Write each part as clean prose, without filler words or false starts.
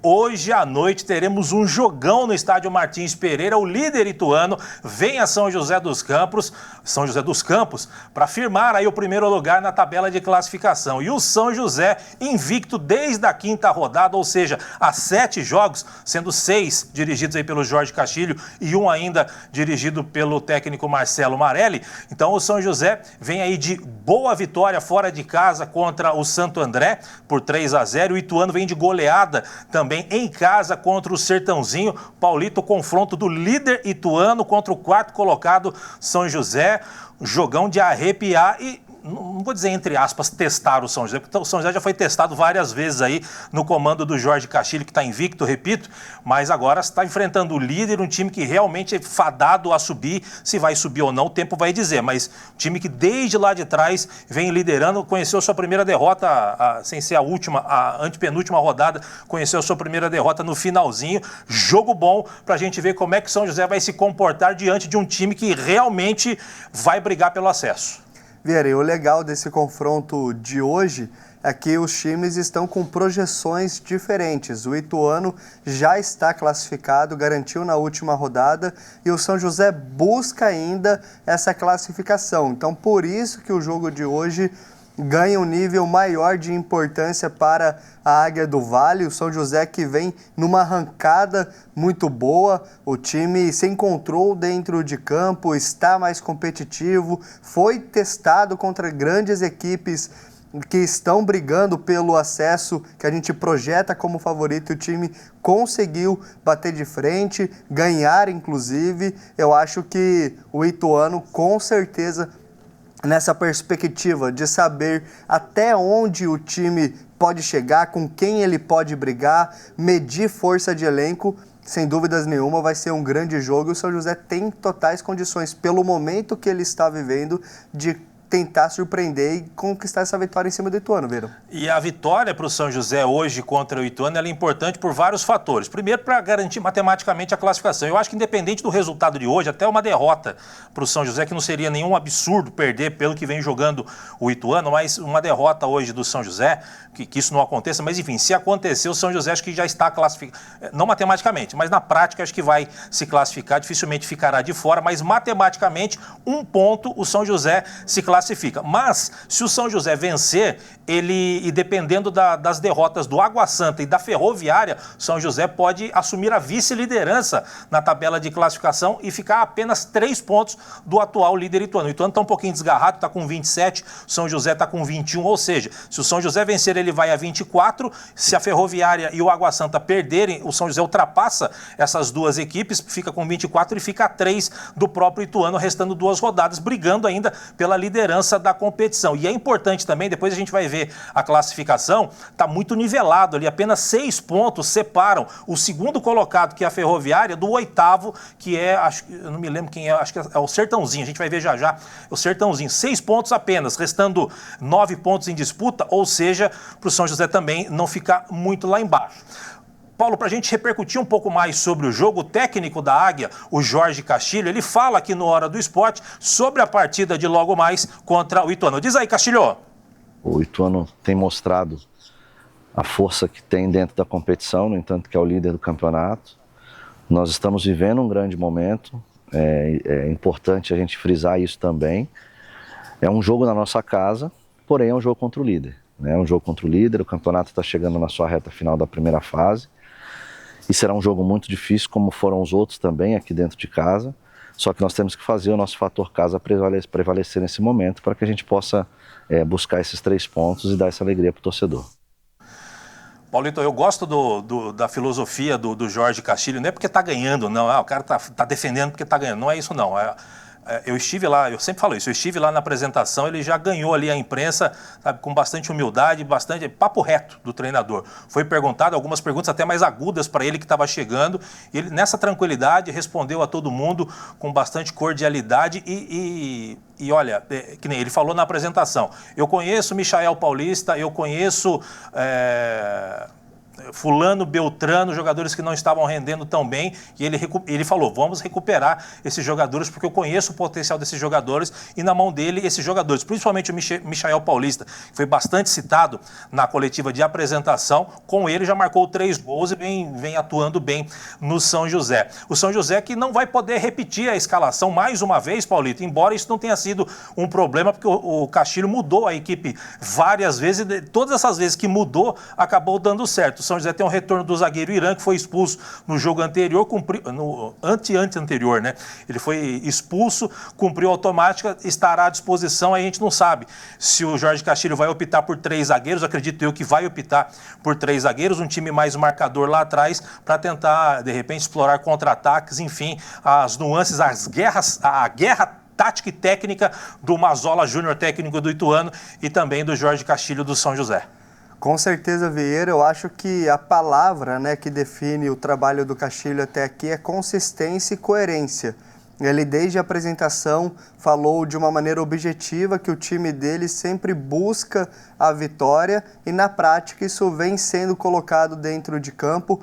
hoje à noite teremos um jogão no estádio Martins Pereira. O líder ituano vem a São José dos Campos, para firmar aí o primeiro lugar na tabela de classificação. E o São José invicto desde a quinta rodada, ou seja, há 7 jogos, sendo 6 dirigidos aí pelo Jorge Castilho e um ainda dirigido pelo técnico Marcelo Marelli. Então o São José vem aí de boa vitória fora de casa contra o Santo André por 3-0. O ituano vem de goleada também em casa contra o Sertãozinho. Paulito, confronto do líder ituano contra o 4º colocado São José. Jogão de arrepiar e, não vou dizer entre aspas, testar o São José, porque o São José já foi testado várias vezes aí no comando do Jorge Castilho, que está invicto, repito, mas agora está enfrentando o líder, um time que realmente é fadado a subir. Se vai subir ou não, o tempo vai dizer, mas um time que desde lá de trás vem liderando, conheceu sua primeira derrota, sem ser a última, a antepenúltima rodada, conheceu sua primeira derrota no finalzinho. Jogo bom para a gente ver como é que o São José vai se comportar diante de um time que realmente vai brigar pelo acesso. Vieira, e o legal desse confronto de hoje é que os times estão com projeções diferentes. O ituano já está classificado, garantiu na última rodada, e o São José busca ainda essa classificação. Então, por isso que o jogo de hoje ganha um nível maior de importância para a Águia do Vale. O São José que vem numa arrancada muito boa, o time se encontrou dentro de campo, está mais competitivo, foi testado contra grandes equipes que estão brigando pelo acesso, que a gente projeta como favorito. O time conseguiu bater de frente, ganhar inclusive. Eu acho que o ituano com certeza, nessa perspectiva de saber até onde o time pode chegar, com quem ele pode brigar, medir força de elenco, sem dúvidas nenhuma vai ser um grande jogo. E o São José tem totais condições, pelo momento que ele está vivendo, de tentar surpreender e conquistar essa vitória em cima do ituano, Vieira. E a vitória para o São José hoje contra o ituano ela é importante por vários fatores. Primeiro, para garantir matematicamente a classificação. Eu acho que independente do resultado de hoje, até uma derrota para o São José, que não seria nenhum absurdo perder pelo que vem jogando o ituano, mas uma derrota hoje do São José, que isso não aconteça, mas enfim, se acontecer, o São José acho que já está classificado, não matematicamente, mas na prática acho que vai se classificar, dificilmente ficará de fora, mas matematicamente, 1 ponto o São José se classifica. Mas, se o São José vencer, e dependendo das derrotas do Água Santa e da Ferroviária, São José pode assumir a vice-liderança na tabela de classificação e ficar a apenas 3 pontos do atual líder ituano. O ituano está um pouquinho desgarrado, está com 27, o São José está com 21, ou seja, se o São José vencer, ele vai a 24, se a Ferroviária e o Água Santa perderem, o São José ultrapassa essas duas equipes, fica com 24 e fica a 3 do próprio ituano, restando 2 rodadas, brigando ainda pela liderança da competição. E é importante também, depois a gente vai ver a classificação, está muito nivelado ali, apenas 6 pontos separam o 2º colocado, que é a Ferroviária, do 8º, que é, eu não me lembro quem é, acho que é o Sertãozinho, a gente vai ver já o Sertãozinho. 6 pontos apenas, restando 9 pontos em disputa, ou seja, para o São José também não ficar muito lá embaixo. Paulo, para a gente repercutir um pouco mais sobre o jogo, o técnico da Águia, o Jorge Castilho, ele fala aqui no Hora do Esporte sobre a partida de logo mais contra o ituano. Diz aí, Castilho. O ituano tem mostrado a força que tem dentro da competição, no entanto que é o líder do campeonato. Nós estamos vivendo um grande momento, é importante a gente frisar isso também. É um jogo na nossa casa, porém é um jogo contra o líder. É um jogo contra o líder, o campeonato está chegando na sua reta final da primeira fase. E será um jogo muito difícil, como foram os outros também aqui dentro de casa. Só que nós temos que fazer o nosso fator casa prevalecer nesse momento para que a gente possa buscar esses 3 pontos e dar essa alegria para o torcedor. Paulito, eu gosto da filosofia do Jorge Castilho, não é porque está ganhando, não. O cara está defendendo porque está ganhando. Não é isso, não. Eu estive lá, eu sempre falo isso, eu estive lá na apresentação, ele já ganhou ali a imprensa, sabe, com bastante humildade, bastante papo reto do treinador. Foi perguntado algumas perguntas até mais agudas para ele que estava chegando, e ele nessa tranquilidade respondeu a todo mundo com bastante cordialidade e olha, que nem ele falou na apresentação, eu conheço Michael Paulista, eu conheço Fulano, Beltrano, jogadores que não estavam rendendo tão bem, e ele falou, vamos recuperar esses jogadores, porque eu conheço o potencial desses jogadores, e na mão dele, esses jogadores, principalmente o Michael Paulista, que foi bastante citado na coletiva de apresentação, com ele já marcou 3 gols e vem atuando bem no São José. O São José que não vai poder repetir a escalação mais uma vez, Paulito, embora isso não tenha sido um problema, porque o Castilho mudou a equipe várias vezes, e todas essas vezes que mudou, acabou dando certo. O São José tem um retorno do zagueiro Irã, que foi expulso no jogo anterior, no anterior, né? Ele foi expulso, cumpriu automática, estará à disposição, aí a gente não sabe se o Jorge Castilho vai optar por 3 zagueiros, acredito eu que vai optar por 3 zagueiros, um time mais marcador lá atrás, para tentar, de repente, explorar contra-ataques, enfim, as nuances, a guerra tática e técnica do Mazola Júnior, técnico do Ituano, e também do Jorge Castilho do São José. Com certeza, Vieira, eu acho que a palavra, né, que define o trabalho do Castilho até aqui é consistência e coerência. Ele, desde a apresentação, falou de uma maneira objetiva que o time dele sempre busca a vitória e, na prática, isso vem sendo colocado dentro de campo.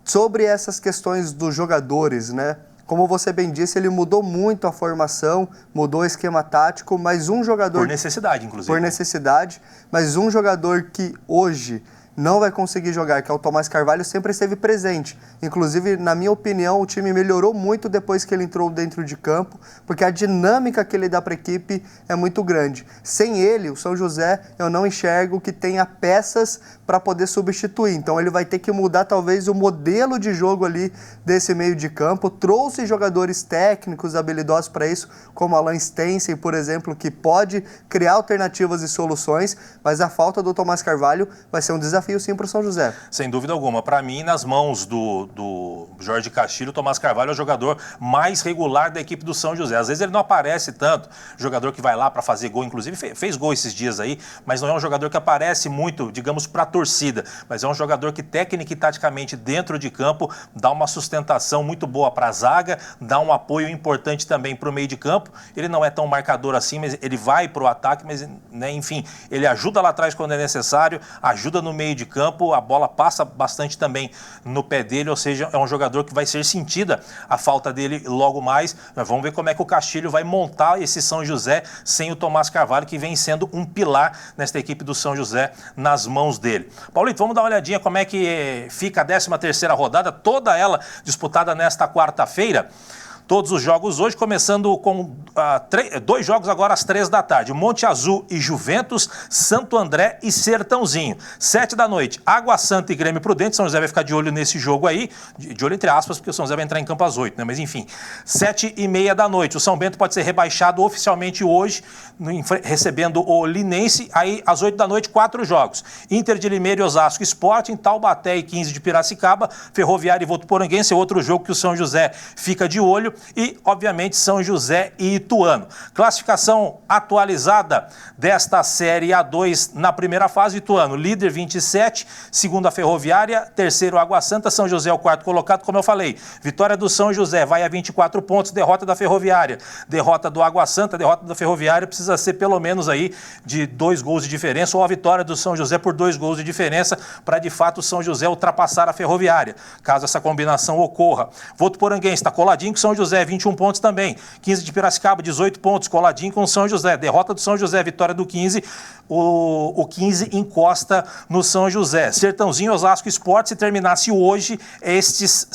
Sobre essas questões dos jogadores, né? Como você bem disse, ele mudou muito a formação, mudou o esquema tático, mas um jogador... Por necessidade, inclusive. Por necessidade, mas um jogador que hoje não vai conseguir jogar, que é o Tomás Carvalho, sempre esteve presente. Inclusive, na minha opinião, o time melhorou muito depois que ele entrou dentro de campo, porque a dinâmica que ele dá para a equipe é muito grande. Sem ele, o São José, eu não enxergo que tenha peças para poder substituir. Então, ele vai ter que mudar, talvez, o modelo de jogo ali desse meio de campo. Trouxe jogadores técnicos, habilidosos para isso, como Alan Stensen, por exemplo, que pode criar alternativas e soluções, mas a falta do Tomás Carvalho vai ser um desafio sim para o São José. Sem dúvida alguma. Para mim, nas mãos do Jorge Castilho, o Tomás Carvalho é o jogador mais regular da equipe do São José. Às vezes ele não aparece tanto, jogador que vai lá para fazer gol, inclusive fez gol esses dias aí, mas não é um jogador que aparece muito, digamos, para a torcida, mas é um jogador que técnica e taticamente dentro de campo dá uma sustentação muito boa para a zaga, dá um apoio importante também para o meio de campo. Ele não é tão marcador assim, mas ele vai para o ataque, mas, né, enfim, ele ajuda lá atrás quando é necessário, ajuda no meio de campo, a bola passa bastante também no pé dele, ou seja, é um jogador que vai ser sentida a falta dele logo mais. Mas vamos ver como é que o Castilho vai montar esse São José sem o Tomás Carvalho, que vem sendo um pilar nesta equipe do São José nas mãos dele. Paulito, vamos dar uma olhadinha como é que fica a 13ª rodada, toda ela disputada nesta quarta-feira. Todos os jogos hoje, começando com 2 jogos agora às 3 da tarde. Monte Azul e Juventus, Santo André e Sertãozinho. 7 da noite, Água Santa e Grêmio Prudente. São José vai ficar de olho nesse jogo aí, de olho entre aspas, porque o São José vai entrar em campo às 8, né? Mas enfim, 7h30 da noite. O São Bento pode ser rebaixado oficialmente hoje, recebendo o Linense. Aí às 8 da noite, 4 jogos. Inter de Limeira e Osasco, Sporting, Taubaté e 15 de Piracicaba, Ferroviária e Votuporanguense, outro jogo que o São José fica de olho. E, obviamente, São José e Ituano. Classificação atualizada desta Série A2 na primeira fase. Ituano, líder 27, segunda Ferroviária, terceiro Água Santa, São José é o 4º colocado, como eu falei. Vitória do São José vai a 24 pontos, derrota da Ferroviária. Derrota do Água Santa, derrota da Ferroviária precisa ser pelo menos aí de 2 gols de diferença, ou a vitória do São José por 2 gols de diferença, para de fato o São José ultrapassar a Ferroviária, caso essa combinação ocorra. Votuporanguense está coladinho com São José, 21 pontos também. 15 de Piracicaba, 18 pontos, coladinho com o São José. Derrota do São José, vitória do 15. O 15 encosta no São José. Sertãozinho, Osasco, Sport, se terminasse hoje, estas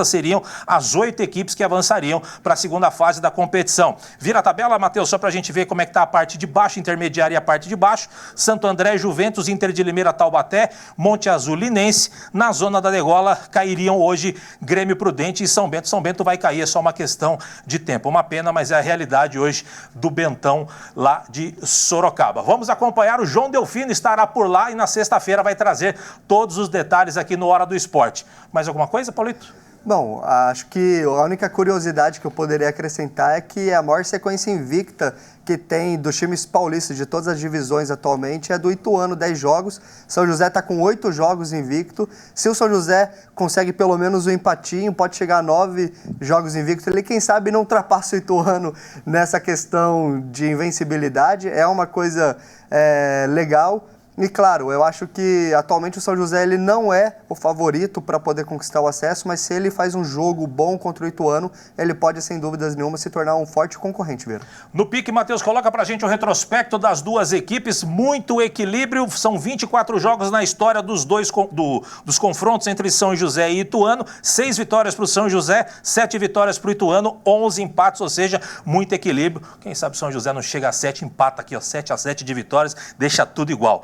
seriam as 8 equipes que avançariam para a segunda fase da competição. Vira a tabela, Matheus, só para a gente ver como é que está a parte de baixo, intermediária e a parte de baixo. Santo André, Juventus, Inter de Limeira, Taubaté, Monte Azul, Linense. Na zona da degola cairiam hoje Grêmio Prudente e São Bento. São Bento vai cair, é só uma questão de tempo. Uma pena, mas é a realidade hoje do Bentão lá de Sorocaba. Vamos acompanhar, o João Delfino estará por lá e na sexta-feira vai trazer todos os detalhes aqui no Hora do Esporte. Mais alguma coisa, Paulito? Bom, acho que a única curiosidade que eu poderia acrescentar é que a maior sequência invicta que tem dos times paulistas de todas as divisões atualmente é do Ituano, 10 jogos. São José está com 8 jogos invicto. Se o São José consegue pelo menos um empatinho, pode chegar a 9 jogos invicto. Ele, quem sabe, não ultrapassa o Ituano nessa questão de invencibilidade. É uma coisa legal. E claro, eu acho que atualmente o São José ele não é o favorito para poder conquistar o acesso, mas se ele faz um jogo bom contra o Ituano, ele pode, sem dúvidas nenhuma, se tornar um forte concorrente, Vera. No pique, Matheus, coloca pra gente o retrospecto das duas equipes, muito equilíbrio, são 24 jogos na história dos dos confrontos entre São José e Ituano, 6 vitórias para o São José, 7 vitórias para o Ituano, 11 empates, ou seja, muito equilíbrio. Quem sabe São José não chega a 7, empata aqui, ó, 7-7 de vitórias, deixa tudo igual.